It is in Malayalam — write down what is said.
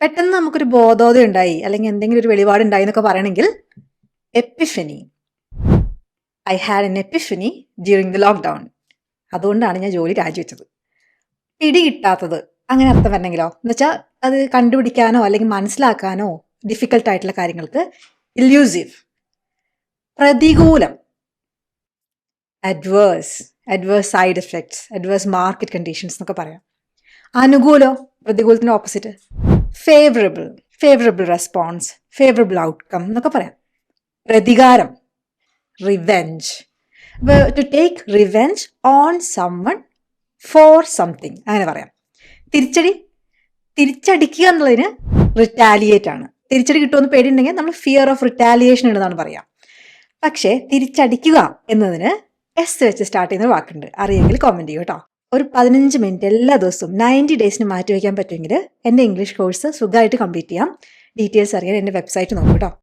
പെട്ടെന്ന് നമുക്കൊരു ബോധോദയം ഉണ്ടായി അല്ലെങ്കിൽ എന്തെങ്കിലും ഒരു വെളിപാടുണ്ടായി എന്നൊക്കെ പറയണമെങ്കിൽ Epiphany. I had an Epiphany during the lockdown. അതുകൊണ്ടാണ് ഞാൻ ജോലി രാജിവെച്ചത്. പിടികിട്ടാത്തത് അങ്ങനെ അർത്ഥം വരണമെങ്കിലോ എന്ന് വെച്ചാൽ അത് കണ്ടുപിടിക്കാനോ അല്ലെങ്കിൽ മനസ്സിലാക്കാനോ ഡിഫിക്കൽട്ടായിട്ടുള്ള കാര്യങ്ങൾക്ക് ഇല്യൂസീവ്. പ്രതികൂലം adverse, adverse side effects, adverse market conditions എന്നൊക്കെ പറയാം. അനുകൂലോ പ്രതികൂലത്തിൻ്റെ opposite favourable, favourable response, favourable outcome എന്നൊക്കെ പറയാം. പ്രതികാരം revenge, to take revenge on someone for something അങ്ങനെ പറയാം. തിരിച്ചടി, തിരിച്ചടിക്കുക എന്നുള്ളതിന് റിറ്റാലിയേറ്റ് ആണ്. തിരിച്ചടി കിട്ടുമെന്ന് പേടിയുണ്ടെങ്കിൽ നമ്മൾ ഫിയർ ഓഫ് റിറ്റാലിയേഷൻ ഉണ്ടെന്നാണ് പറയാം. പക്ഷേ തിരിച്ചടിക്കുക എന്നതിന് എസ് വെച്ച് സ്റ്റാർട്ട് ചെയ്യുന്ന ഒരു വാക്കുണ്ട്. അറിയെങ്കിൽ കോമെന്റ് ചെയ്യൂ കേട്ടോ. ഒരു 15 മിനിറ്റ് എല്ലാ ദിവസവും 90 ഡേയ്സിന് മാറ്റി വയ്ക്കാൻ പറ്റുമെങ്കിൽ എൻ്റെ ഇംഗ്ലീഷ് കോഴ്സ് സുഖമായിട്ട് കംപ്ലീറ്റ് ചെയ്യാം. ഡീറ്റെയിൽസ് അറിയാൻ എൻ്റെ വെബ്സൈറ്റ് നോക്കൂ കേട്ടോ.